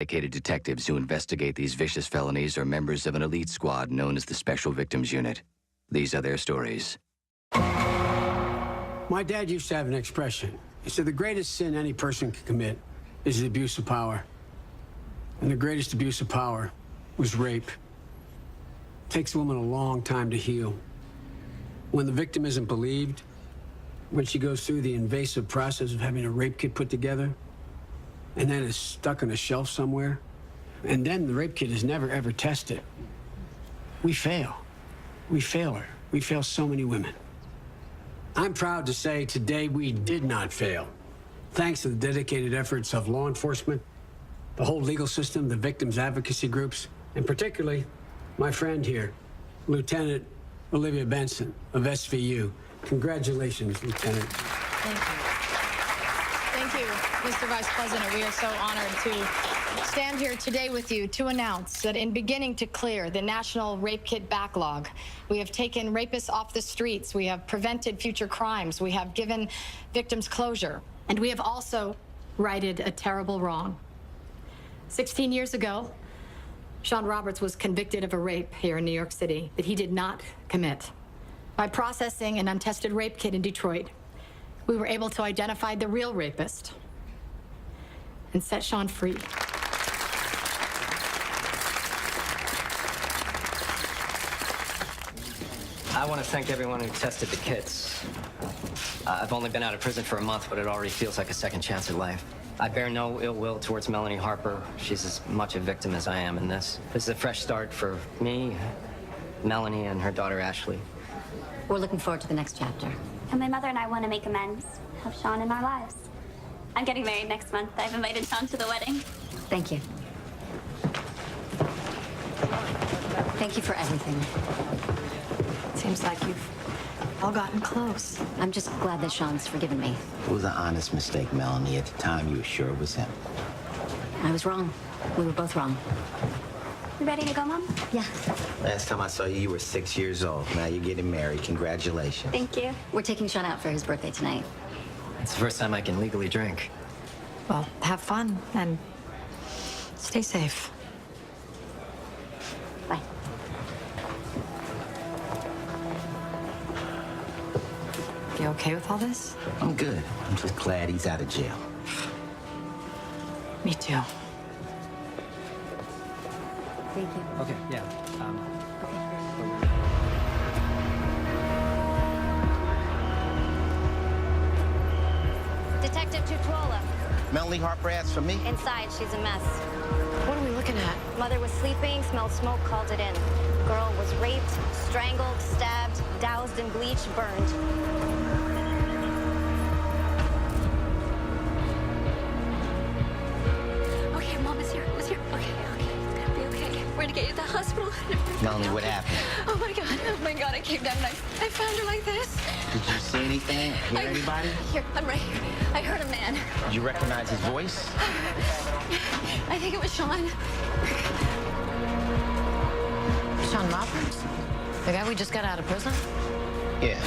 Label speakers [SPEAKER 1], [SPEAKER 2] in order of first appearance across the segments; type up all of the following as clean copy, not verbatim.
[SPEAKER 1] Dedicated detectives who investigate these vicious felonies are members of an elite squad known as the Special Victims Unit. These are their stories.
[SPEAKER 2] My dad used to have an expression. He said the greatest sin any person can commit is the abuse of power. And the greatest abuse of power was rape. It takes a woman a long time to heal. When the victim isn't believed, when she goes through the invasive process of having a rape kit put together, and then is stuck on a shelf somewhere, and then the rape kit is never, ever tested. We fail. We fail her. We fail so many women. I'm proud to say today we did not fail. Thanks to the dedicated efforts of law enforcement, the whole legal system, the victims' advocacy groups, and particularly my friend here, Lieutenant Olivia Benson of SVU. Congratulations, Lieutenant.
[SPEAKER 3] Thank you. Thank you, Mr. Vice President. We are so honored to stand here today with you to announce that in beginning to clear the national rape kit backlog, we have taken rapists off the streets, we have prevented future crimes, we have given victims closure, and we have also righted a terrible wrong. 16 years ago, Sean Roberts was convicted of a rape here in New York City that he did not commit. By processing an untested rape kit in Detroit, we were able to identify the real rapist and set Sean free.
[SPEAKER 4] I want to thank everyone who tested the kits. I've only been out of prison for a month, but it already feels like a second chance at life. I bear no ill will towards Melanie Harper. She's as much a victim as I am in this. This is a fresh start for me, Melanie, and her daughter, Ashley.
[SPEAKER 5] We're looking forward to the next chapter.
[SPEAKER 6] And my mother and I want to make amends, have Sean in our lives. I'm getting married next month. I've invited Sean to the wedding.
[SPEAKER 5] Thank you. Thank you for everything.
[SPEAKER 3] Seems like you've all gotten close.
[SPEAKER 5] I'm just glad that Sean's forgiven me.
[SPEAKER 7] It was an honest mistake, Melanie. At the time, you were sure it was him.
[SPEAKER 5] I was wrong. We were both wrong.
[SPEAKER 6] You ready to go, Mom?
[SPEAKER 5] Yeah.
[SPEAKER 7] Last time I saw you, you were 6 years old. Now you're getting married. Congratulations.
[SPEAKER 6] Thank you.
[SPEAKER 5] We're taking Sean out for his birthday tonight.
[SPEAKER 4] It's the first time I can legally drink.
[SPEAKER 3] Well, have fun and stay safe.
[SPEAKER 5] Bye.
[SPEAKER 3] You okay with all this?
[SPEAKER 7] I'm good. I'm just glad he's out of jail.
[SPEAKER 3] Me too.
[SPEAKER 5] Thank you.
[SPEAKER 4] Okay, yeah.
[SPEAKER 8] Detective Tutuola.
[SPEAKER 7] Melanie Harper asked for me.
[SPEAKER 8] Inside, she's a mess.
[SPEAKER 3] What are we looking at?
[SPEAKER 8] Mother was sleeping, smelled smoke, called it in. Girl was raped, strangled, stabbed, doused in bleach, burned.
[SPEAKER 6] Okay, Mom is here. Okay, it's gonna be okay. We're gonna get you to the hospital.
[SPEAKER 7] Melanie, what happened?
[SPEAKER 6] Oh my God, I came down and I found her like this.
[SPEAKER 7] Did you see anything? Hear anybody?
[SPEAKER 6] Here, I'm right here. I heard a man.
[SPEAKER 7] Did you recognize his voice?
[SPEAKER 6] I think it was Sean.
[SPEAKER 3] Sean Roberts? The guy we just got out of prison?
[SPEAKER 7] Yeah.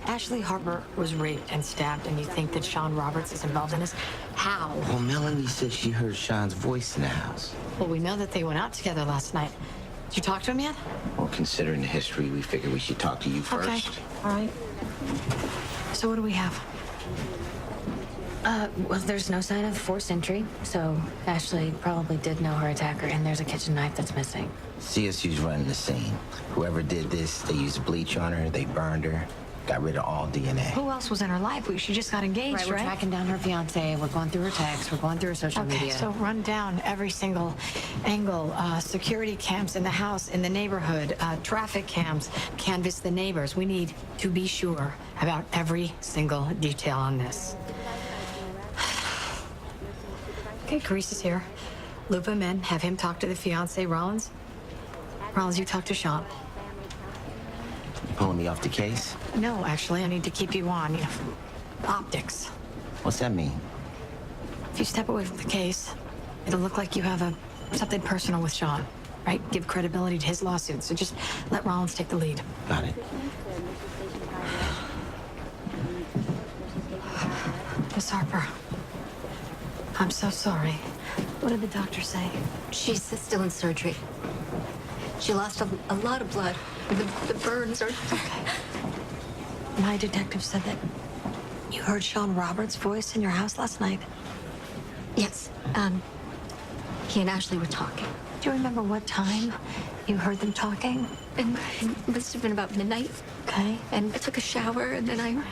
[SPEAKER 3] Ashley Harper was raped and stabbed, and you think that Sean Roberts is involved in this? How?
[SPEAKER 7] Well, Melanie said she heard Sean's voice in the house.
[SPEAKER 3] Well, we know that they went out together last night. Did you talk to him yet?
[SPEAKER 7] Well, considering the history, we figured we should talk to you first.
[SPEAKER 3] Okay, all right. So what do we have?
[SPEAKER 9] Well, there's no sign of forced entry, so Ashley probably did know her attacker, and there's a kitchen knife that's missing.
[SPEAKER 7] CSU's running the scene. Whoever did this, they used bleach on her, they burned her. Got rid of all DNA.
[SPEAKER 10] Who else was in her life? She just got engaged,
[SPEAKER 9] Right, we're
[SPEAKER 10] right?
[SPEAKER 9] tracking down her fiance. We're going through her texts. We're going through her social media.
[SPEAKER 10] So run down every single angle, security cams in the house, in the neighborhood, traffic cams, canvass the neighbors. We need to be sure about every single detail on this. Okay, Carice is here. Loop him in, have him talk to the fiance, Rollins. Rollins, you talk to Sean.
[SPEAKER 7] Pulling me off the case?
[SPEAKER 10] No, actually, I need to keep you on, optics.
[SPEAKER 7] What's that mean?
[SPEAKER 10] If you step away from the case, it'll look like you have something personal with Sean, right? Give credibility to his lawsuit. So just let Rollins take the lead.
[SPEAKER 7] Got it.
[SPEAKER 10] Miss Harper, I'm so sorry. What did the doctor say?
[SPEAKER 5] She's still in surgery. She lost a lot of blood. The burns are...
[SPEAKER 10] Okay. My detective said that you heard Sean Roberts' voice in your house last night.
[SPEAKER 5] Yes, he and Ashley were talking.
[SPEAKER 10] Do you remember what time you heard them talking?
[SPEAKER 5] And it must have been about midnight.
[SPEAKER 10] Okay.
[SPEAKER 5] And I took a shower, and then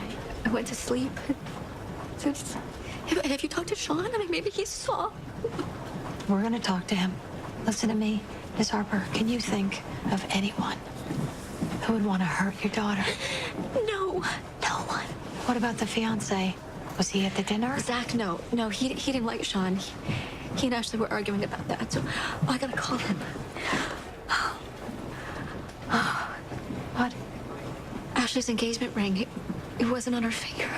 [SPEAKER 5] I went to sleep. So have you talked to Sean? I mean, maybe he saw.
[SPEAKER 10] We're gonna talk to him. Listen to me, Miss Harper. Can you think of anyone who would want to hurt your daughter?
[SPEAKER 5] No one.
[SPEAKER 10] What about the fiance? Was he at the dinner?
[SPEAKER 5] Zach, no, he didn't like Sean. He and Ashley were arguing about that, so I gotta call him.
[SPEAKER 10] What?
[SPEAKER 5] Ashley's engagement ring. It wasn't on her finger.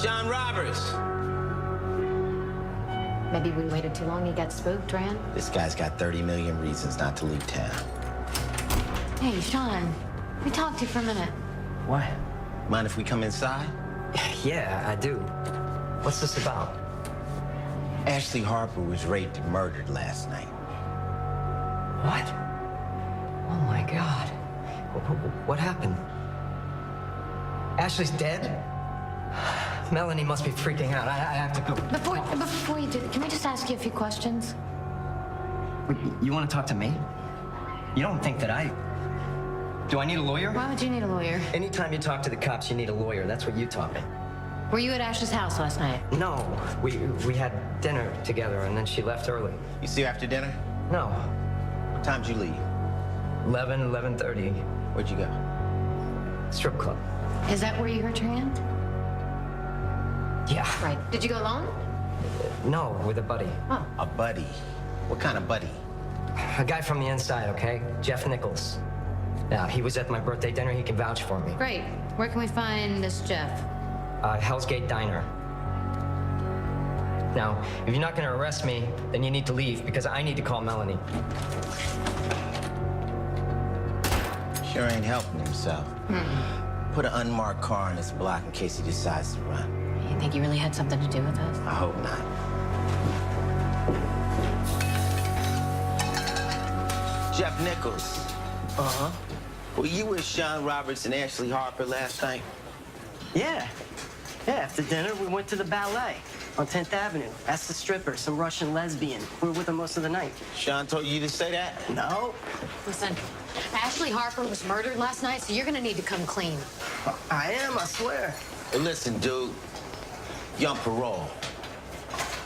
[SPEAKER 7] Sean Roberts!
[SPEAKER 9] Maybe we waited too long. He got spooked, Rand.
[SPEAKER 7] This guy's got 30 million reasons not to leave town.
[SPEAKER 9] Hey, Sean. We talked to you for a minute.
[SPEAKER 4] What?
[SPEAKER 7] Mind if we come inside?
[SPEAKER 4] Yeah, I do. What's this about?
[SPEAKER 7] Ashley Harper was raped and murdered last night.
[SPEAKER 4] What? Oh my God. What happened? Ashley's dead? Melanie must be freaking out. I have to go.
[SPEAKER 9] Before you do that, can we just ask you a few questions?
[SPEAKER 4] Wait, you want to talk to me? You don't think that Do I need a lawyer?
[SPEAKER 9] Why would you need a lawyer?
[SPEAKER 4] Anytime you talk to the cops, you need a lawyer. That's what you taught me.
[SPEAKER 9] Were you at Ash's house last night?
[SPEAKER 4] No, we had dinner together, and then she left early.
[SPEAKER 7] You see her after dinner?
[SPEAKER 4] No,
[SPEAKER 7] What time'd you leave?
[SPEAKER 4] 11:30.
[SPEAKER 7] Where'd you go?
[SPEAKER 4] Strip club.
[SPEAKER 9] Is that where you hurt your hand?
[SPEAKER 4] Yeah.
[SPEAKER 9] Right. Did you go alone?
[SPEAKER 4] No, with a buddy.
[SPEAKER 9] Oh.
[SPEAKER 7] A buddy. What kind of buddy?
[SPEAKER 4] A guy from the inside, okay? Jeff Nichols. Yeah, he was at my birthday dinner. He can vouch for me.
[SPEAKER 9] Great. Where can we find this Jeff?
[SPEAKER 4] Hell's Gate Diner. Now, if you're not going to arrest me, then you need to leave because I need to call Melanie.
[SPEAKER 7] Sure ain't helping himself. Put an unmarked car in his block in case he decides to run.
[SPEAKER 9] You think he really had something to do with this?
[SPEAKER 7] I hope not. Jeff Nichols.
[SPEAKER 4] Uh-huh.
[SPEAKER 7] Were you with Sean Roberts and Ashley Harper last night?
[SPEAKER 11] Yeah. Yeah, after dinner, we went to the ballet on 10th Avenue. Asked the stripper, some Russian lesbian. We were with her most of the night.
[SPEAKER 7] Sean told you to say that?
[SPEAKER 11] No.
[SPEAKER 9] Listen, Ashley Harper was murdered last night, so you're gonna need to come clean.
[SPEAKER 11] I am, I swear.
[SPEAKER 7] Hey, listen, dude. You're on parole.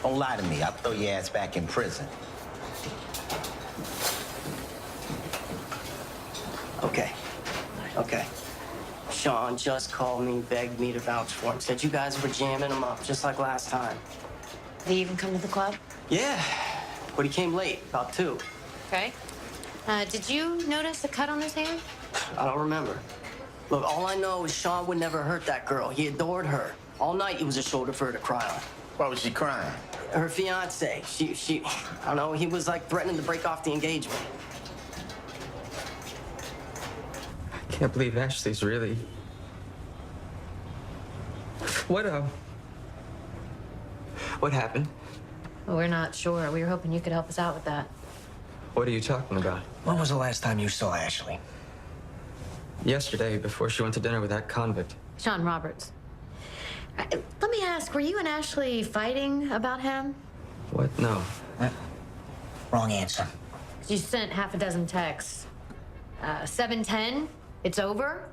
[SPEAKER 7] Don't lie to me. I'll throw your ass back in prison.
[SPEAKER 11] Okay. Sean just called me, begged me to vouch for him. Said you guys were jamming him up, just like last time.
[SPEAKER 9] Did he even come to the club?
[SPEAKER 11] Yeah, but he came late, about 2.
[SPEAKER 9] Okay. Did you notice the cut on his hand?
[SPEAKER 11] I don't remember. Look, all I know is Sean would never hurt that girl. He adored her. All night, it was a shoulder for her to cry on.
[SPEAKER 7] Why was she crying?
[SPEAKER 11] Her fiance. She, I don't know, he was like threatening to break off the engagement.
[SPEAKER 4] I can't believe Ashley's really... What happened?
[SPEAKER 9] Well, we're not sure. We were hoping you could help us out with that.
[SPEAKER 4] What are you talking about?
[SPEAKER 11] When was the last time you saw Ashley?
[SPEAKER 4] Yesterday, before she went to dinner with that convict.
[SPEAKER 9] Sean Roberts. Let me ask, were you and Ashley fighting about him?
[SPEAKER 4] What? No.
[SPEAKER 11] Wrong answer.
[SPEAKER 9] You sent half a dozen texts. 7:10, it's over.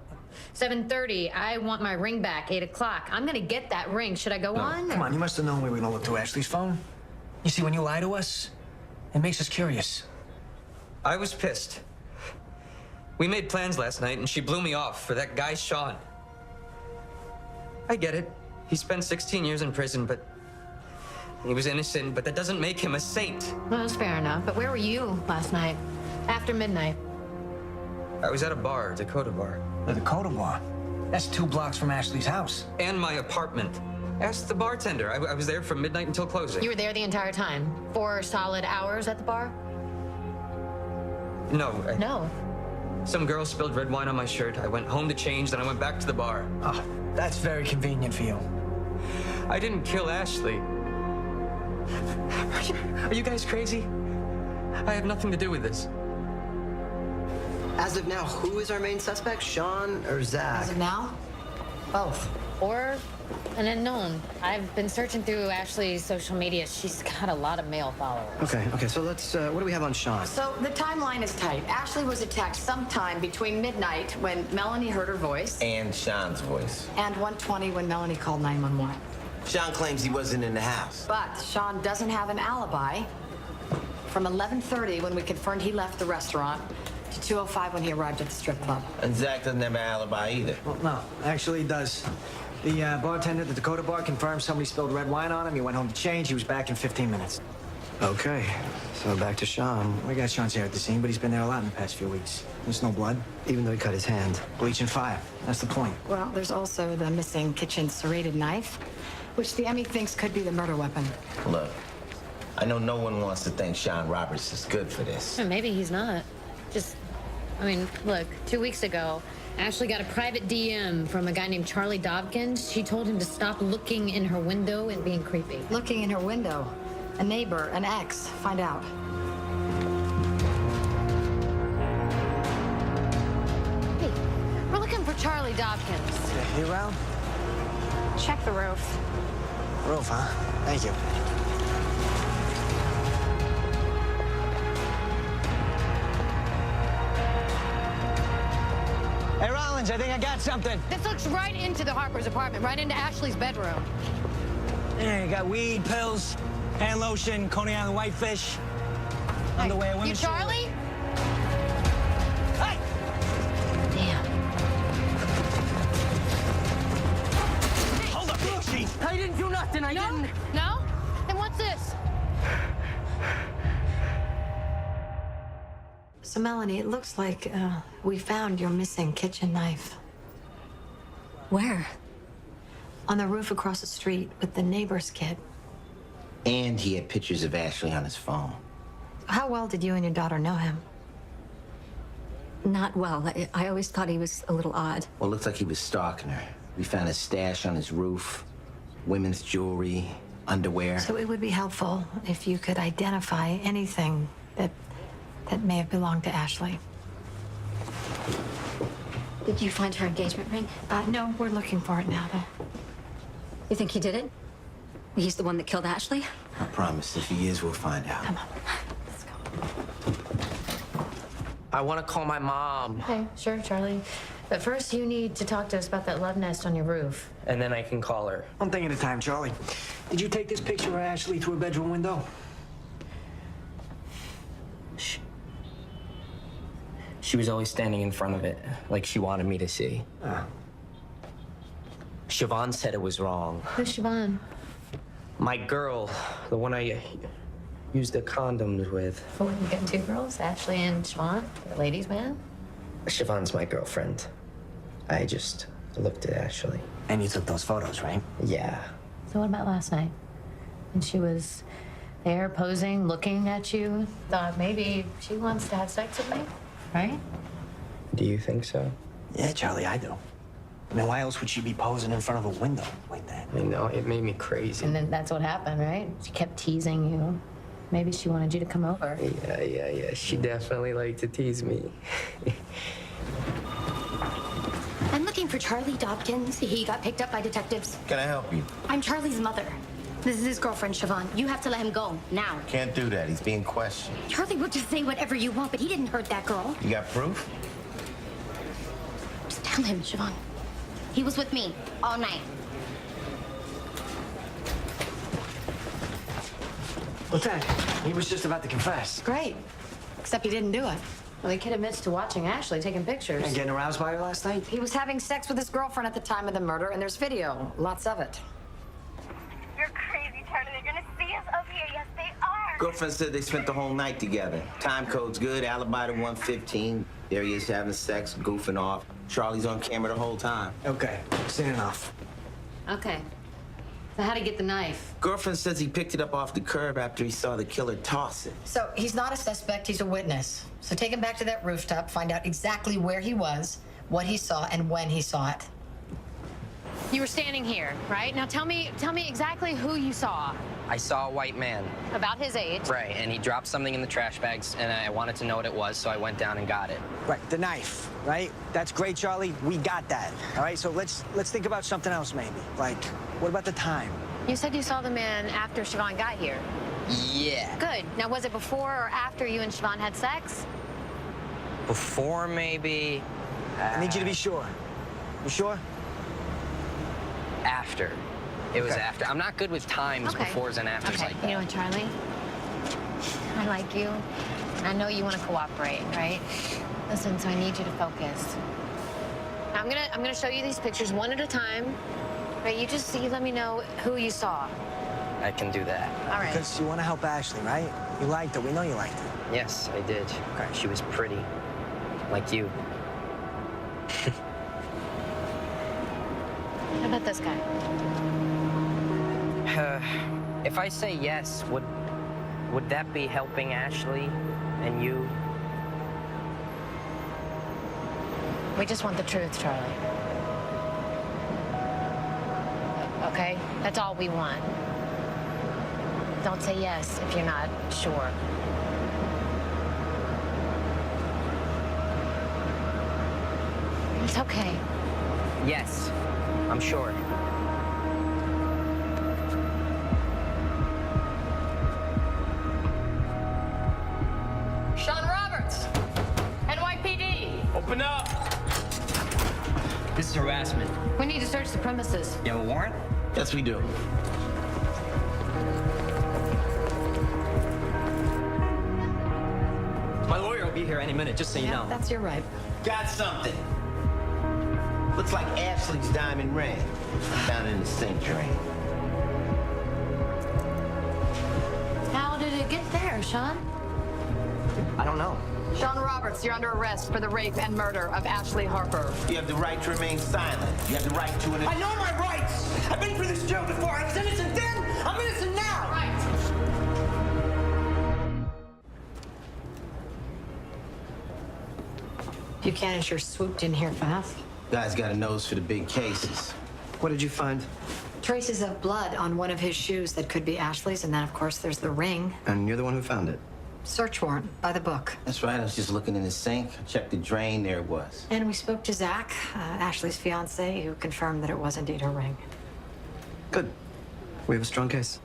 [SPEAKER 9] 7:30, I want my ring back. 8 o'clock. I'm gonna get that ring. Should I go on?
[SPEAKER 11] Come on, you must have known we were gonna look through Ashley's phone. You see, when you lie to us, it makes us curious.
[SPEAKER 4] I was pissed. We made plans last night, and she blew me off for that guy, Sean. I get it. He spent 16 years in prison, but he was innocent, but that doesn't make him a saint.
[SPEAKER 9] Well, that's fair enough. But where were you last night? After midnight?
[SPEAKER 4] I was at a bar, Dakota Bar.
[SPEAKER 11] The Dakota Bar? That's 2 blocks from Ashley's house.
[SPEAKER 4] And my apartment. Ask the bartender. I was there from midnight until closing.
[SPEAKER 9] You were there the entire time? 4 solid hours at the bar?
[SPEAKER 4] No.
[SPEAKER 9] No.
[SPEAKER 4] Some girl spilled red wine on my shirt. I went home to change, then I went back to the bar.
[SPEAKER 11] Oh, that's very convenient for you.
[SPEAKER 4] I didn't kill Ashley. Are you guys crazy? I have nothing to do with this.
[SPEAKER 11] As of now, who is our main suspect? Sean or Zach?
[SPEAKER 10] As of now, both.
[SPEAKER 9] Or an unknown. I've been searching through Ashley's social media. She's got a lot of male followers.
[SPEAKER 11] Okay, so let's, what do we have on Sean?
[SPEAKER 10] So the timeline is tight. Ashley was attacked sometime between midnight when Melanie heard her voice
[SPEAKER 7] And Sean's voice.
[SPEAKER 10] and 1:20 when Melanie called 911.
[SPEAKER 7] Sean claims he wasn't in the house.
[SPEAKER 10] But Sean doesn't have an alibi from 11:30 when we confirmed he left the restaurant to 2:05 when he arrived at the strip club.
[SPEAKER 7] And Zach doesn't have an alibi either.
[SPEAKER 11] Well, no, actually he does. The bartender at the Dakota Bar confirmed somebody spilled red wine on him. He went home to change. He was back in 15 minutes. Okay, so back to Sean. We got Sean's hair at the scene, but he's been there a lot in the past few weeks. There's no blood. Even though he cut his hand. Bleach and fire. That's the point.
[SPEAKER 10] Well, there's also the missing kitchen serrated knife, which the Emmy thinks could be the murder weapon.
[SPEAKER 7] Look, I know no one wants to think Sean Roberts is good for this.
[SPEAKER 9] Maybe he's not. Look, 2 weeks ago, Ashley got a private DM from a guy named Charlie Dawkins. She told him to stop looking in her window and being creepy.
[SPEAKER 10] Looking in her window. A neighbor, an ex. Find out.
[SPEAKER 9] Hey, we're looking for Charlie Dawkins.
[SPEAKER 11] You around?
[SPEAKER 8] Check the roof.
[SPEAKER 11] Roof, huh? Thank you. Hey, Rollins, I think I got something.
[SPEAKER 3] This looks right into the Harper's apartment, right into Ashley's bedroom.
[SPEAKER 11] Yeah, you got weed, pills, hand lotion, Coney Island whitefish, underwear,
[SPEAKER 3] You
[SPEAKER 11] women's
[SPEAKER 3] Charlie?
[SPEAKER 11] Hey!
[SPEAKER 9] Damn.
[SPEAKER 11] Hold up, Chief.
[SPEAKER 10] I didn't do nothing. I didn't.
[SPEAKER 3] No? Then what's this?
[SPEAKER 10] So, Melanie, it looks like we found your missing kitchen knife.
[SPEAKER 5] Where?
[SPEAKER 10] On the roof across the street with the neighbor's kid.
[SPEAKER 7] And he had pictures of Ashley on his phone.
[SPEAKER 10] How well did you and your daughter know him?
[SPEAKER 5] Not well. I always thought he was a little odd.
[SPEAKER 7] Well, it looks like he was stalking her. We found a stash on his roof, women's jewelry, underwear.
[SPEAKER 10] So it would be helpful if you could identify anything that may have belonged to Ashley.
[SPEAKER 5] Did you find her engagement ring?
[SPEAKER 10] No, we're looking for it now, though.
[SPEAKER 5] You think he did it? He's the one that killed Ashley?
[SPEAKER 7] I promise, if he is, we'll find out.
[SPEAKER 10] Come on, let's go.
[SPEAKER 11] I want to call my mom.
[SPEAKER 9] Okay, sure, Charlie. But first, you need to talk to us about that love nest on your roof.
[SPEAKER 11] And then I can call her. One thing at a time, Charlie. Did you take this picture of Ashley through a bedroom window?
[SPEAKER 12] She was always standing in front of it, like she wanted me to see. Siobhan said it was wrong.
[SPEAKER 9] Who's Siobhan?
[SPEAKER 12] My girl, the one I used the condoms with.
[SPEAKER 9] Oh, you got 2 girls, Ashley and Siobhan, the ladies' man?
[SPEAKER 12] Siobhan's my girlfriend. I just looked at Ashley.
[SPEAKER 11] And you took those photos, right?
[SPEAKER 12] Yeah.
[SPEAKER 9] So what about last night? And she was there posing, looking at you, thought maybe she wants to have sex with me, right?
[SPEAKER 12] Do you think so?
[SPEAKER 11] Yeah, Charlie, I do. I mean, why else would she be posing in front of a window like that?
[SPEAKER 12] I know, it made me crazy.
[SPEAKER 9] And then that's what happened, right? She kept teasing you. Maybe she wanted you to come over.
[SPEAKER 12] Yeah. She definitely liked to tease me.
[SPEAKER 5] I'm looking for Charlie Dopkins. He got picked up by detectives.
[SPEAKER 7] Can I help you?
[SPEAKER 5] I'm Charlie's mother. This is his girlfriend, Siobhan. You have to let him go, now.
[SPEAKER 7] Can't do that. He's being questioned.
[SPEAKER 5] Charlie will just say whatever you want, but he didn't hurt that girl.
[SPEAKER 7] You got proof?
[SPEAKER 5] Just tell him, Siobhan.
[SPEAKER 8] He was with me all night.
[SPEAKER 11] Lieutenant, he was just about to confess.
[SPEAKER 10] Great. Except he didn't do it.
[SPEAKER 9] Well, the kid admits to watching Ashley taking pictures.
[SPEAKER 11] And getting aroused by her last night?
[SPEAKER 10] He was having sex with his girlfriend at the time of the murder, and there's video. Lots of it.
[SPEAKER 6] You're crazy, Charlie. They're gonna see us up here. Yes, they are.
[SPEAKER 7] Girlfriend said they spent the whole night together. Time code's good, alibi to 1:15. There he is having sex, goofing off. Charlie's on camera the whole time.
[SPEAKER 11] Okay, seen enough.
[SPEAKER 9] Okay. So how'd he get the knife?
[SPEAKER 7] Girlfriend says he picked it up off the curb after he saw the killer toss it.
[SPEAKER 10] So he's not a suspect, he's a witness. So take him back to that rooftop, find out exactly where he was, what he saw, and when he saw it.
[SPEAKER 9] You were standing here, right? Now tell me exactly who you saw.
[SPEAKER 4] I saw a white man.
[SPEAKER 9] About his age.
[SPEAKER 4] Right, and he dropped something in the trash bags, and I wanted to know what it was, so I went down and got it.
[SPEAKER 11] Right, the knife, right? That's great, Charlie. We got that. All right, so let's think about something else, maybe. Like, what about the time?
[SPEAKER 9] You said you saw the man after Siobhan got here.
[SPEAKER 4] Yeah.
[SPEAKER 9] Good. Now, was it before or after you and Siobhan had sex?
[SPEAKER 4] Before, maybe.
[SPEAKER 11] I need you to be sure. You sure?
[SPEAKER 4] After. It was
[SPEAKER 11] Okay.
[SPEAKER 4] after. I'm not good with times,
[SPEAKER 9] Okay.
[SPEAKER 4] befores and afters
[SPEAKER 9] Okay.
[SPEAKER 4] like that.
[SPEAKER 9] You know what, Charlie? I like you. I know you want to cooperate, right? Listen, so I need you to focus. I'm gonna show you these pictures one at a time. Right? You let me know who you saw.
[SPEAKER 4] I can do that.
[SPEAKER 9] All right.
[SPEAKER 11] Because you want to help Ashley, right? You liked her. We know you liked her.
[SPEAKER 4] Yes, I did. She was pretty. Like you.
[SPEAKER 9] How about this guy?
[SPEAKER 4] If I say yes, would that be helping Ashley and you?
[SPEAKER 9] We just want the truth, Charlie. Okay? That's all we want. Don't say yes if you're not sure. It's okay.
[SPEAKER 4] Yes, I'm sure.
[SPEAKER 10] Sean Roberts, NYPD.
[SPEAKER 12] Open up!
[SPEAKER 4] This is harassment.
[SPEAKER 9] We need to search the premises.
[SPEAKER 4] You have a warrant?
[SPEAKER 7] Yes, we do.
[SPEAKER 12] My lawyer will be here any minute, just so you know.
[SPEAKER 10] That's your right.
[SPEAKER 7] Got something. Looks like Ashley's diamond ring. Found in the sink drain.
[SPEAKER 9] How did it get there, Sean?
[SPEAKER 12] I don't know.
[SPEAKER 3] Sean Roberts, you're under arrest for the rape and murder of Ashley Harper.
[SPEAKER 7] You have the right to remain silent. You have the right to an...
[SPEAKER 11] I know my rights! I've been through this jail before. I was innocent then. I'm innocent now.
[SPEAKER 3] Right.
[SPEAKER 10] Buchanan sure swooped in here fast.
[SPEAKER 7] Guy's got a nose for the big cases.
[SPEAKER 11] What did you find?
[SPEAKER 10] Traces of blood on one of his shoes that could be Ashley's, and then, of course, there's the ring.
[SPEAKER 11] And you're the one who found it.
[SPEAKER 10] Search warrant by the book.
[SPEAKER 7] That's right, I was just looking in the sink. I checked the drain, there it was.
[SPEAKER 10] And we spoke to Zach, Ashley's fiance, who confirmed that it was indeed her ring.
[SPEAKER 11] Good. We have a strong case.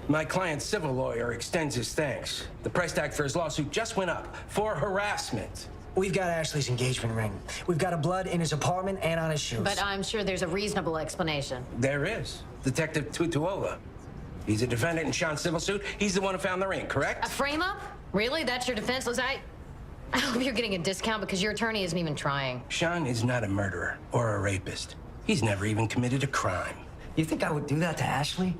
[SPEAKER 13] My client's civil lawyer extends his thanks. The price tag for his lawsuit just went up for harassment.
[SPEAKER 11] We've got Ashley's engagement ring. We've got her blood in his apartment and on his shoes.
[SPEAKER 9] But I'm sure there's a reasonable explanation.
[SPEAKER 13] There is. Detective Tutuola. He's a defendant in Sean's civil suit. He's the one who found the ring, correct?
[SPEAKER 9] A frame-up? Really? That's your defense? I hope you're getting a discount because your attorney isn't even trying.
[SPEAKER 13] Sean is not a murderer or a rapist. He's never even committed a crime.
[SPEAKER 12] You think I would do that to Ashley?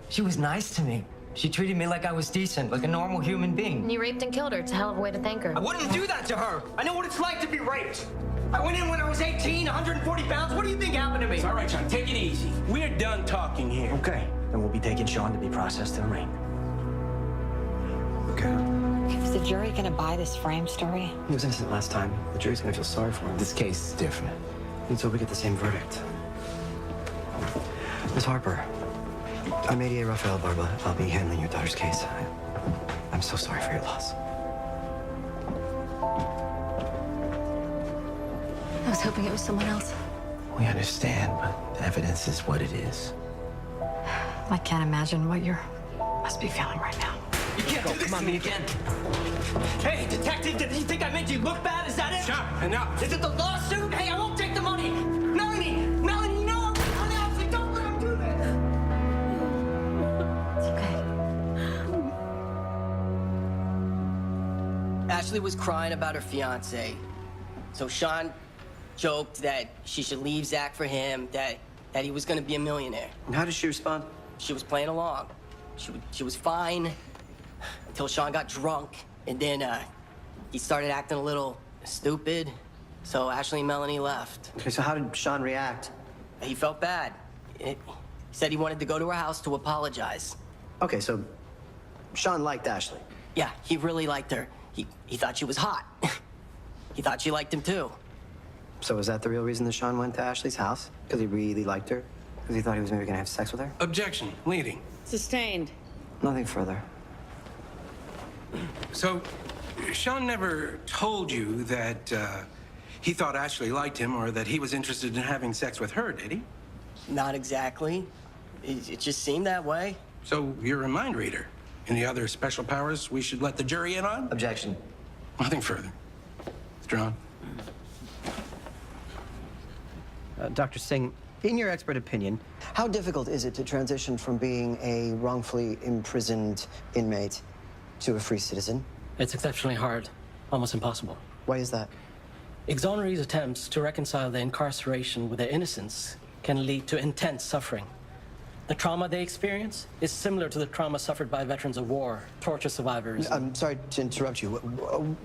[SPEAKER 12] She was nice to me. She treated me like I was decent, like a normal human being.
[SPEAKER 9] You raped and killed her. It's a hell of a way to thank her.
[SPEAKER 12] I wouldn't do that to her. I know what it's like to be raped. I went in when I was 18, 140 pounds. What do you think happened to me?
[SPEAKER 13] All right, Sean, take it easy. We're done talking here.
[SPEAKER 11] Okay, then we'll be taking Sean to be processed in the ring. Okay.
[SPEAKER 10] Is the jury gonna buy this frame story?
[SPEAKER 11] He was innocent last time. The jury's gonna feel sorry for him.
[SPEAKER 7] This case is different.
[SPEAKER 11] Until we get the same verdict. Miss Harper, I'm ADA Rafael Barba. I'll be handling your daughter's case. I'm so sorry for your loss.
[SPEAKER 5] I was hoping it was someone else.
[SPEAKER 7] We understand, but the evidence is what it is.
[SPEAKER 10] I can't imagine what you must be feeling right now.
[SPEAKER 12] You can't go come on me again. Hey, detective, did you think I made you look bad? Is that it?
[SPEAKER 13] Shut enough.
[SPEAKER 12] Is it the lawsuit? Hey, I won't take the money. Melanie, Melanie, no! Honey, don't let him do this.
[SPEAKER 10] It's okay.
[SPEAKER 14] Ashley was crying about her fiance. So Sean joked that she should leave Zach for him, that he was gonna be a millionaire.
[SPEAKER 11] And how did she respond?
[SPEAKER 14] She was playing along. She was fine until Sean got drunk, and then he started acting a little stupid. So Ashley and Melanie left.
[SPEAKER 11] Okay, so how did Sean react?
[SPEAKER 14] He felt bad. He said he wanted to go to her house to apologize.
[SPEAKER 11] Okay, so Sean liked Ashley.
[SPEAKER 14] Yeah, he really liked her. He thought she was hot. He thought she liked him too.
[SPEAKER 11] So is that the real reason that Sean went to Ashley's house? Because he really liked her? Because he thought he was maybe gonna have sex with her?
[SPEAKER 13] Objection. Leading.
[SPEAKER 10] Sustained.
[SPEAKER 11] Nothing further.
[SPEAKER 13] So, Sean never told you that he thought Ashley liked him or that he was interested in having sex with her, did he?
[SPEAKER 14] Not exactly. It just seemed that way.
[SPEAKER 13] So, you're a mind reader. Any other special powers we should let the jury in on?
[SPEAKER 11] Objection.
[SPEAKER 13] Nothing further. Withdrawn.
[SPEAKER 11] Dr. Singh, in your expert opinion, how difficult is it to transition from being a wrongfully imprisoned inmate to a free citizen?
[SPEAKER 15] It's exceptionally hard, almost impossible.
[SPEAKER 11] Why is that?
[SPEAKER 15] Exonerees' attempts to reconcile their incarceration with their innocence can lead to intense suffering. The trauma they experience is similar to the trauma suffered by veterans of war, torture survivors.
[SPEAKER 11] I'm sorry to interrupt you.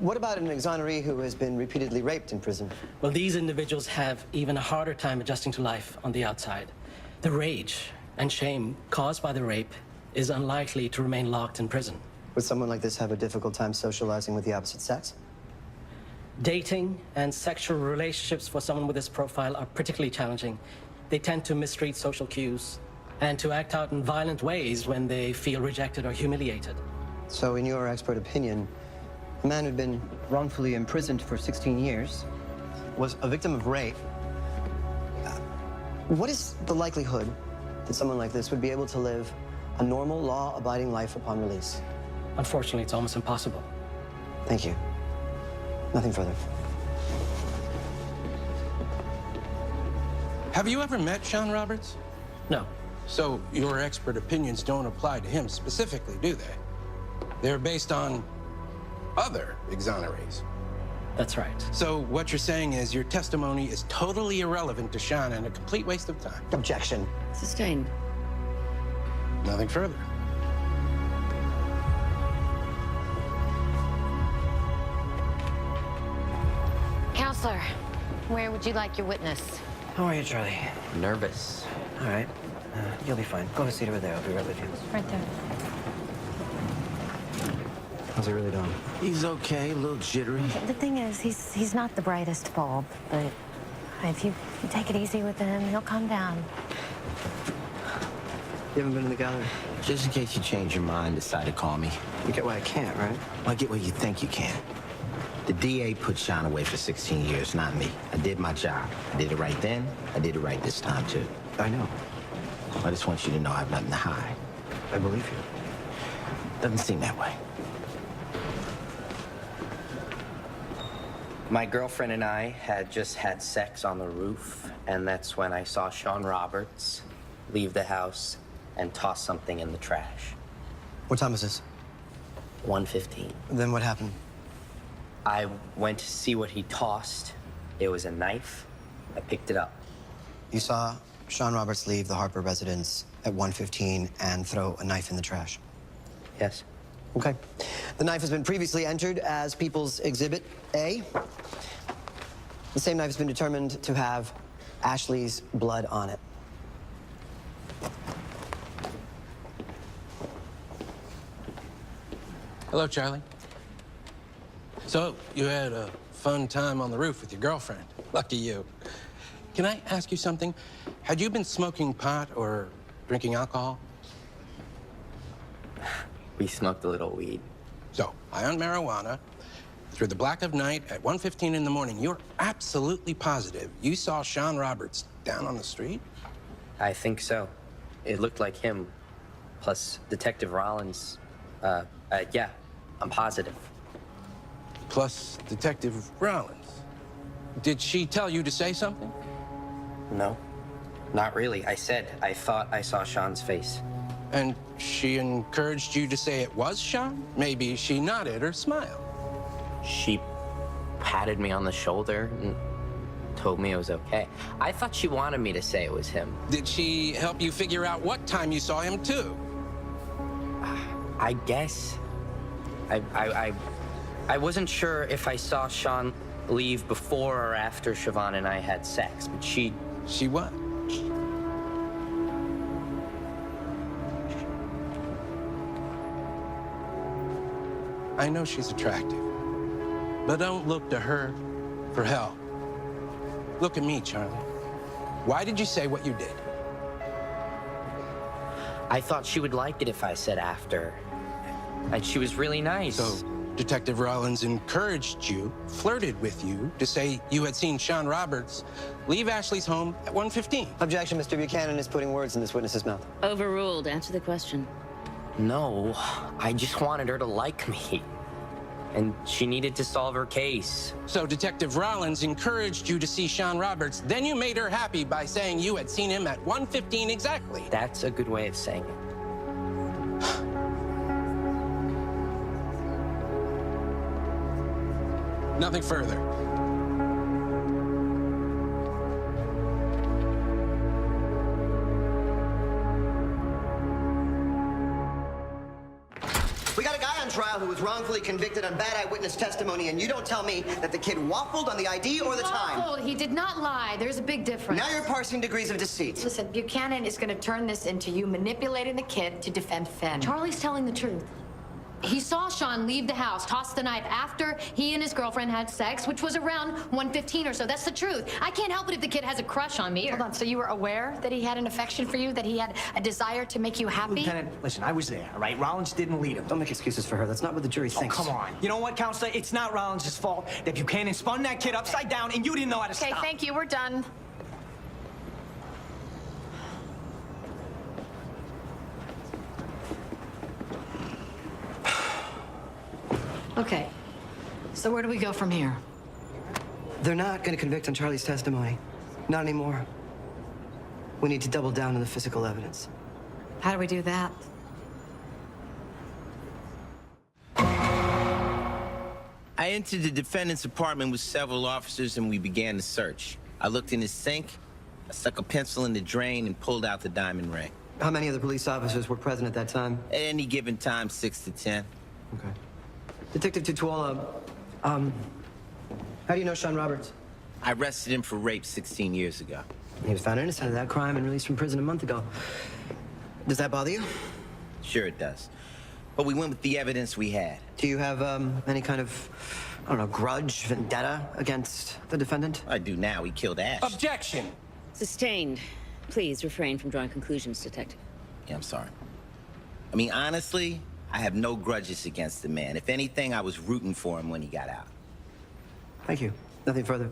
[SPEAKER 11] What about an exoneree who has been repeatedly raped in prison?
[SPEAKER 15] Well, these individuals have even a harder time adjusting to life on the outside. The rage and shame caused by the rape is unlikely to remain locked in prison.
[SPEAKER 11] Would someone like this have a difficult time socializing with the opposite sex?
[SPEAKER 15] Dating and sexual relationships for someone with this profile are particularly challenging. They tend to misread social cues and to act out in violent ways when they feel rejected or humiliated.
[SPEAKER 11] So in your expert opinion, a man who'd been wrongfully imprisoned for 16 years was a victim of rape. What is the likelihood that someone like this would be able to live a normal, law-abiding life upon release?
[SPEAKER 15] Unfortunately, it's almost impossible.
[SPEAKER 11] Thank you. Nothing further.
[SPEAKER 13] Have you ever met Sean Roberts?
[SPEAKER 15] No.
[SPEAKER 13] So your expert opinions don't apply to him specifically, do they? They're based on other exonerees.
[SPEAKER 15] That's right.
[SPEAKER 13] So what you're saying is your testimony is totally irrelevant to Sean and a complete waste of time.
[SPEAKER 11] Objection.
[SPEAKER 10] Sustained.
[SPEAKER 13] Nothing further.
[SPEAKER 9] Counselor, where would you like your witness?
[SPEAKER 11] How are you, Charlie?
[SPEAKER 12] Nervous.
[SPEAKER 11] All right. You'll be fine. Go to seat over there. I'll be right with you.
[SPEAKER 9] Right there.
[SPEAKER 11] How's he really doing?
[SPEAKER 7] He's okay, a little jittery.
[SPEAKER 8] The thing is, he's not the brightest bulb, but if you take it easy with him, he'll calm down.
[SPEAKER 11] You haven't been in the gallery?
[SPEAKER 7] Just in case you change your mind, decide to call me.
[SPEAKER 11] You get why I can't, right?
[SPEAKER 7] I get what you think you can. The DA put Sean away for 16 years, not me. I did my job. I did it right then. I did it right this time, too.
[SPEAKER 11] I know.
[SPEAKER 7] I just want you to know I have nothing to hide.
[SPEAKER 11] I believe you.
[SPEAKER 7] Doesn't seem that way.
[SPEAKER 4] My girlfriend and I had just had sex on the roof, and that's when I saw Sean Roberts leave the house and toss something in the trash.
[SPEAKER 11] What time is this?
[SPEAKER 4] 1:15.
[SPEAKER 11] Then what happened?
[SPEAKER 4] I went to see what he tossed. It was a knife. I picked it up.
[SPEAKER 11] You saw Sean Roberts leave the Harper residence at 1:15 and throw a knife in the trash?
[SPEAKER 4] Yes.
[SPEAKER 11] Okay. The knife has been previously entered as People's Exhibit A. The same knife has been determined to have Ashley's blood on it.
[SPEAKER 13] Hello, Charlie. So, you had a fun time on the roof with your girlfriend. Lucky you. Can I ask you something? Had you been smoking pot or drinking alcohol?
[SPEAKER 4] We smoked a little weed.
[SPEAKER 13] So, high on marijuana, through the black of night at 1:15 in the morning, you're absolutely positive you saw Sean Roberts down on the street?
[SPEAKER 4] I think so. It looked like him. Plus Detective Rollins. Yeah, I'm positive.
[SPEAKER 13] Plus Detective Rollins. Did she tell you to say something?
[SPEAKER 4] No, not really. I said I thought I saw Sean's face.
[SPEAKER 13] And she encouraged you to say it was Sean? Maybe she nodded or smiled.
[SPEAKER 4] She patted me on the shoulder and told me it was okay. I thought she wanted me to say it was him.
[SPEAKER 13] Did she help you figure out what time you saw him, too?
[SPEAKER 4] I guess. I wasn't sure if I saw Sean leave before or after Siobhan and I had sex, but she...
[SPEAKER 13] She what? I know she's attractive, but don't look to her for help. Look at me, Charlie. Why did you say what you did?
[SPEAKER 4] I thought she would like it if I said after. And she was really nice.
[SPEAKER 13] So Detective Rollins encouraged you, flirted with you, to say you had seen Sean Roberts leave Ashley's home at 1:15.
[SPEAKER 16] Objection, Mr. Buchanan is putting words in this witness's mouth.
[SPEAKER 17] Overruled. Answer the question.
[SPEAKER 4] No, I just wanted her to like me. And she needed to solve her case.
[SPEAKER 13] So Detective Rollins encouraged you to see Sean Roberts, then you made her happy by saying you had seen him at 1:15 exactly.
[SPEAKER 4] That's a good way of saying it.
[SPEAKER 13] Nothing further.
[SPEAKER 16] We got a guy on trial who was wrongfully convicted on bad eyewitness testimony, and you don't tell me that the kid waffled on the ID or the time.
[SPEAKER 3] Waffled. He did not lie. There's a big difference.
[SPEAKER 16] Now you're parsing degrees of deceit.
[SPEAKER 3] Listen, Buchanan is going to turn this into you manipulating the kid to defend Fenn. Charlie's telling the truth. He saw Sean leave the house, toss the knife after he and his girlfriend had sex, which was around 1:15 or so. That's the truth. I can't help it if the kid has a crush on me. Hold on, so you were aware that he had an affection for you, that he had a desire to make you happy?
[SPEAKER 11] Lieutenant, listen, I was there, all right? Rollins didn't lead him.
[SPEAKER 16] Don't make excuses for her. That's not what the jury thinks.
[SPEAKER 11] Oh, come on. You know what, Counselor? It's not Rollins' fault that Buchanan spun that kid upside down and you didn't know how to stop.
[SPEAKER 3] Okay, thank you. We're done. Okay, so where do we go from here?
[SPEAKER 16] They're not going to convict on Charlie's testimony. Not anymore. We need to double down on the physical evidence.
[SPEAKER 10] How do we do that?
[SPEAKER 7] I entered the defendant's apartment with several officers and we began the search. I looked in his sink, I stuck a pencil in the drain and pulled out the diamond ring.
[SPEAKER 16] How many other police officers were present at that time?
[SPEAKER 7] At any given time, 6 to 10.
[SPEAKER 16] Okay. Detective Tutuola, how do you know Sean Roberts?
[SPEAKER 7] I arrested him for rape 16 years ago.
[SPEAKER 16] He was found innocent of that crime and released from prison a month ago. Does that bother you?
[SPEAKER 7] Sure it does. But we went with the evidence we had.
[SPEAKER 16] Do you have any kind of, I don't know, grudge, vendetta against the defendant?
[SPEAKER 7] I do now. He killed Ash.
[SPEAKER 13] Objection!
[SPEAKER 17] Sustained. Please refrain from drawing conclusions, Detective.
[SPEAKER 7] Yeah, I'm sorry. I mean, honestly, I have no grudges against the man. If anything, I was rooting for him when he got out.
[SPEAKER 16] Thank you. Nothing further.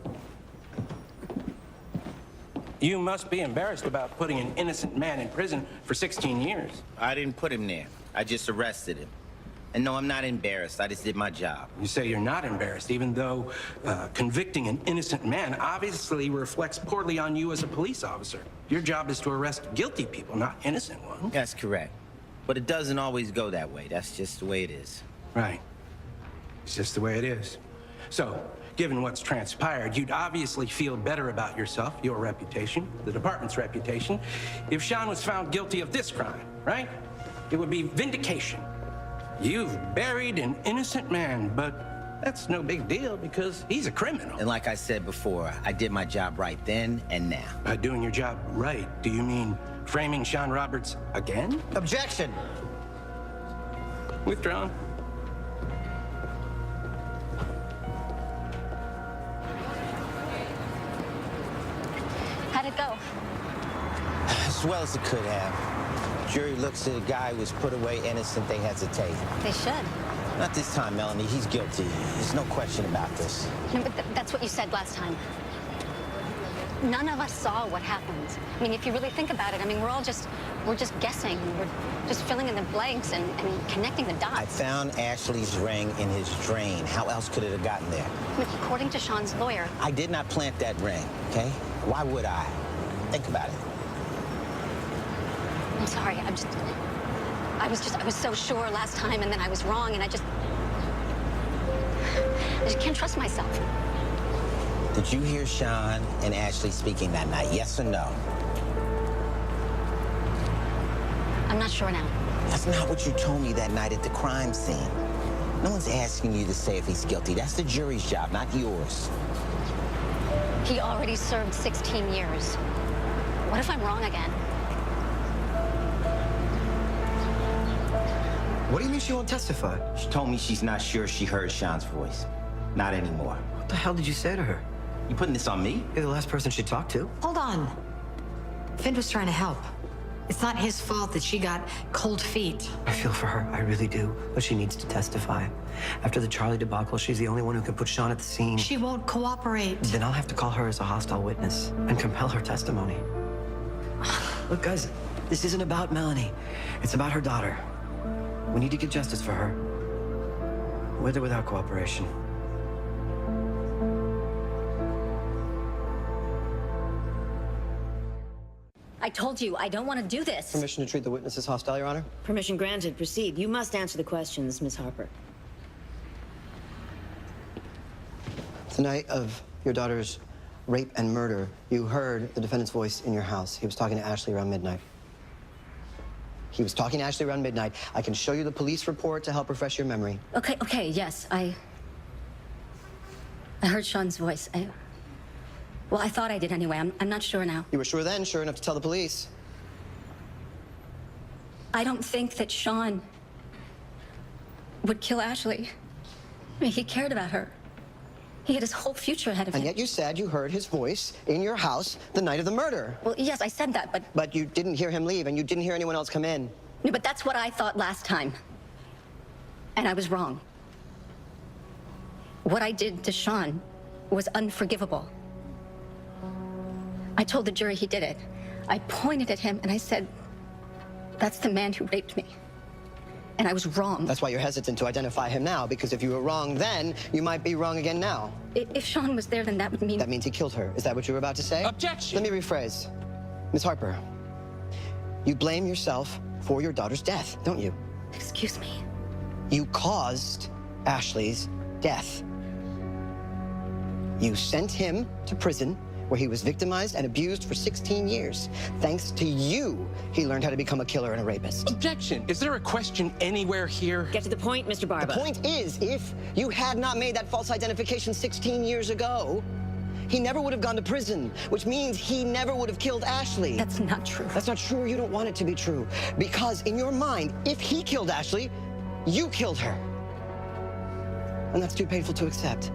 [SPEAKER 13] You must be embarrassed about putting an innocent man in prison for 16 years.
[SPEAKER 7] I didn't put him there. I just arrested him. And no, I'm not embarrassed. I just did my job.
[SPEAKER 13] You say you're not embarrassed, even though convicting an innocent man obviously reflects poorly on you as a police officer. Your job is to arrest guilty people, not innocent ones.
[SPEAKER 7] That's correct. But it doesn't always go that way. That's just the way it is.
[SPEAKER 13] Right. It's just the way it is. So, given what's transpired, you'd obviously feel better about yourself, your reputation, the department's reputation, if Sean was found guilty of this crime, right? It would be vindication. You've buried an innocent man, but that's no big deal because he's a criminal.
[SPEAKER 7] And like I said before, I did my job right then and now.
[SPEAKER 13] By doing your job right, do you mean framing Sean Roberts again?
[SPEAKER 16] Objection!
[SPEAKER 13] Withdrawn.
[SPEAKER 8] How'd it go?
[SPEAKER 7] As well as it could have. Jury looks at a guy who was put away innocent, they hesitate.
[SPEAKER 8] They should.
[SPEAKER 7] Not this time, Melanie. He's guilty. There's no question about this.
[SPEAKER 8] No, but that's what you said last time. None of us saw what happened. I mean, if you really think about it, I mean, we're just guessing. We're just filling in the blanks and connecting the dots.
[SPEAKER 7] I found Ashley's ring in his drain. How else could it have gotten there?
[SPEAKER 8] I mean, according to Sean's lawyer.
[SPEAKER 7] I did not plant that ring, okay? Why would I? Think about it.
[SPEAKER 8] I'm sorry, I was so sure last time, and then I was wrong, and I just can't trust myself.
[SPEAKER 7] Did you hear Sean and Ashley speaking that night? Yes or no?
[SPEAKER 8] I'm not sure now.
[SPEAKER 7] That's not what you told me that night at the crime scene. No one's asking you to say if he's guilty. That's the jury's job, not yours.
[SPEAKER 8] He already served 16 years. What if I'm wrong again?
[SPEAKER 16] What do you mean she won't testify?
[SPEAKER 7] She told me she's not sure she heard Sean's voice. Not anymore.
[SPEAKER 16] What the hell did you say to her?
[SPEAKER 7] You putting this on me?
[SPEAKER 16] You're the last person she talked to.
[SPEAKER 10] Hold on. Finn was trying to help. It's not his fault that she got cold feet.
[SPEAKER 16] I feel for her, I really do. But she needs to testify. After the Charlie debacle, she's the only one who can put Sean at the scene.
[SPEAKER 10] She won't cooperate.
[SPEAKER 16] Then I'll have to call her as a hostile witness and compel her testimony. Look, guys, this isn't about Melanie. It's about her daughter. We need to get justice for her, with or without cooperation.
[SPEAKER 17] I told you, I don't want to do this.
[SPEAKER 16] Permission to treat the witness as hostile, Your Honor?
[SPEAKER 17] Permission granted. Proceed. You must answer the questions, Miss Harper.
[SPEAKER 16] The night of your daughter's rape and murder, you heard the defendant's voice in your house. He was talking to Ashley around midnight. He was talking to Ashley around midnight. I can show you the police report to help refresh your memory.
[SPEAKER 8] Okay, yes, I heard Sean's voice. Well, I thought I did anyway. I'm not sure now.
[SPEAKER 16] You were sure then, sure enough to tell the police.
[SPEAKER 8] I don't think that Sean would kill Ashley. I mean, he cared about her. He had his whole future ahead of him.
[SPEAKER 16] And yet you said you heard his voice in your house the night of the murder.
[SPEAKER 8] Well, yes, I said that, but...
[SPEAKER 16] But you didn't hear him leave, and you didn't hear anyone else come in.
[SPEAKER 8] No, but that's what I thought last time. And I was wrong. What I did to Sean was unforgivable. I told the jury he did it. I pointed at him and I said, that's the man who raped me. And I was wrong.
[SPEAKER 16] That's why you're hesitant to identify him now, because if you were wrong then, you might be wrong again now.
[SPEAKER 8] If Sean was there, then that would mean...
[SPEAKER 16] That means he killed her. Is that what you were about to say?
[SPEAKER 13] Objection!
[SPEAKER 16] Let me rephrase. Miss Harper, you blame yourself for your daughter's death, don't you?
[SPEAKER 8] Excuse me?
[SPEAKER 16] You caused Ashley's death. You sent him to prison where he was victimized and abused for 16 years. Thanks to you, he learned how to become a killer and a rapist.
[SPEAKER 13] Objection! Is there a question anywhere here?
[SPEAKER 17] Get to the point, Mr. Barba.
[SPEAKER 16] The point is, if you had not made that false identification 16 years ago, he never would have gone to prison, which means he never would have killed Ashley.
[SPEAKER 8] That's not true.
[SPEAKER 16] That's not true, or you don't want it to be true. Because in your mind, if he killed Ashley, you killed her. And that's too painful to accept.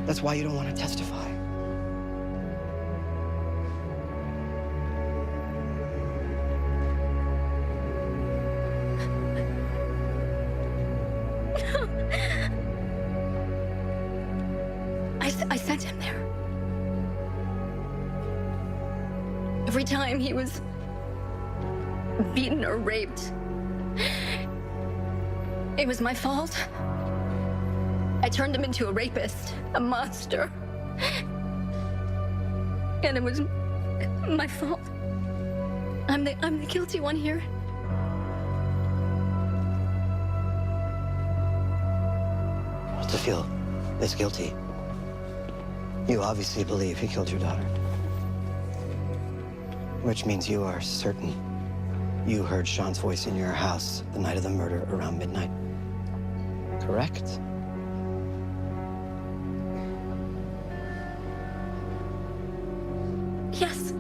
[SPEAKER 16] That's why you don't want to testify.
[SPEAKER 8] I sent him there. Every time he was beaten or raped, it was my fault. I turned him into a rapist, a monster. And it was my fault. I'm the guilty one here.
[SPEAKER 16] To feel this guilty, you obviously believe he killed your daughter. Which means you are certain you heard Sean's voice in your house the night of the murder around midnight. Correct?
[SPEAKER 8] Yes.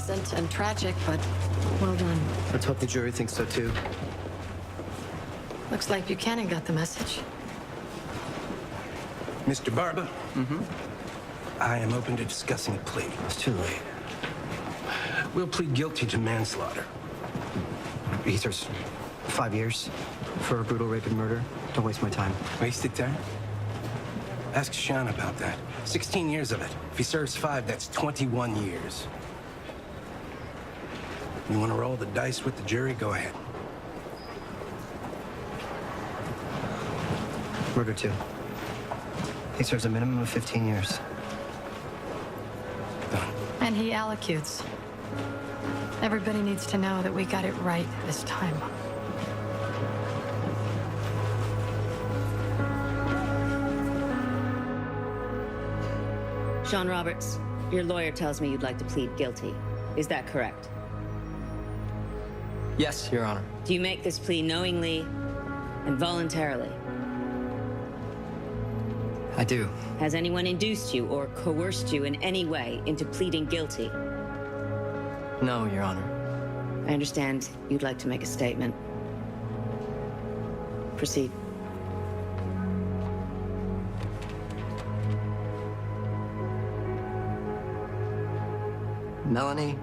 [SPEAKER 10] innocent and tragic, but well done.
[SPEAKER 16] Let's hope the jury thinks so too.
[SPEAKER 10] Looks like Buchanan got the message.
[SPEAKER 13] Mr. Barber? Mm-hmm. I am open to discussing a plea.
[SPEAKER 16] It's too late.
[SPEAKER 13] We'll plead guilty to manslaughter.
[SPEAKER 16] He serves 5 years for brutal rape and murder. Don't waste my time.
[SPEAKER 13] Wasted time? Ask Sean about that. 16 years of it. If he serves 5, that's 21 years. You want to roll the dice with the jury? Go ahead.
[SPEAKER 16] Murder 2. He serves a minimum of 15 years.
[SPEAKER 10] And he allocutes. Everybody needs to know that we got it right this time.
[SPEAKER 17] Sean Roberts, your lawyer tells me you'd like to plead guilty. Is that correct?
[SPEAKER 4] Yes, Your Honor.
[SPEAKER 17] Do you make this plea knowingly and voluntarily?
[SPEAKER 4] I do.
[SPEAKER 17] Has anyone induced you or coerced you in any way into pleading guilty?
[SPEAKER 4] No, Your Honor.
[SPEAKER 17] I understand you'd like to make a statement. Proceed.
[SPEAKER 4] Melanie,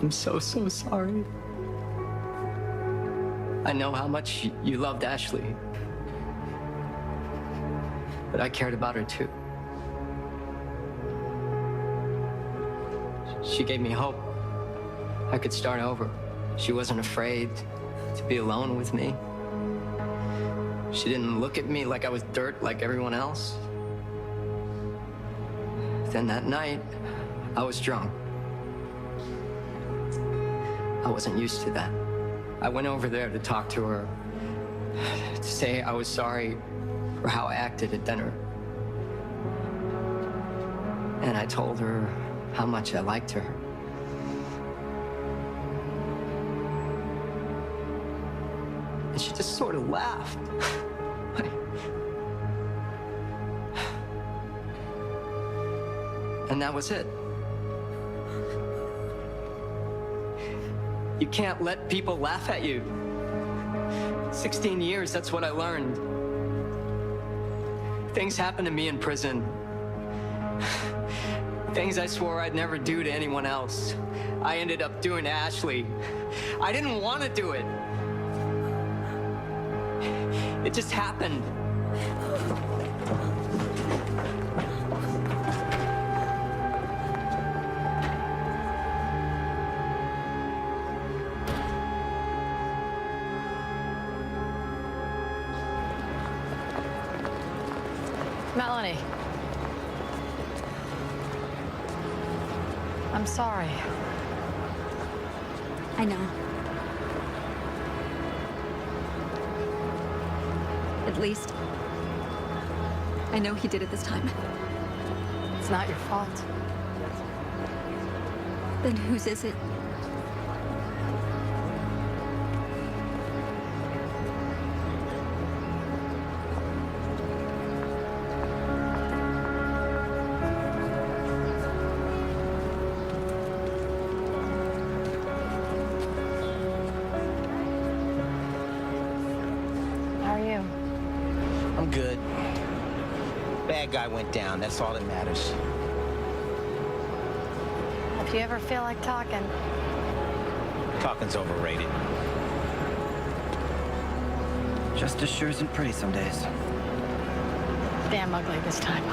[SPEAKER 4] I'm so sorry. I know how much you loved Ashley, but I cared about her too. She gave me hope. I could start over. She wasn't afraid to be alone with me. She didn't look at me like I was dirt like everyone else. Then that night, I was drunk. I wasn't used to that. I went over there to talk to her, to say I was sorry for how I acted at dinner. And I told her how much I liked her. And she just sort of laughed. And that was it. You can't let people laugh at you. 16 years, that's what I learned. Things happened to me in prison. Things I swore I'd never do to anyone else. I ended up doing to Ashley. I didn't want to do it. It just happened.
[SPEAKER 10] Melanie. I'm sorry.
[SPEAKER 5] I know. At least, I know he did it this time.
[SPEAKER 10] It's not your fault.
[SPEAKER 5] Then whose is it?
[SPEAKER 7] I'm good. Bad guy went down. That's all that matters.
[SPEAKER 10] If you ever feel like talking.
[SPEAKER 7] Talking's overrated.
[SPEAKER 16] Justice sure isn't pretty some days.
[SPEAKER 10] Damn ugly this time.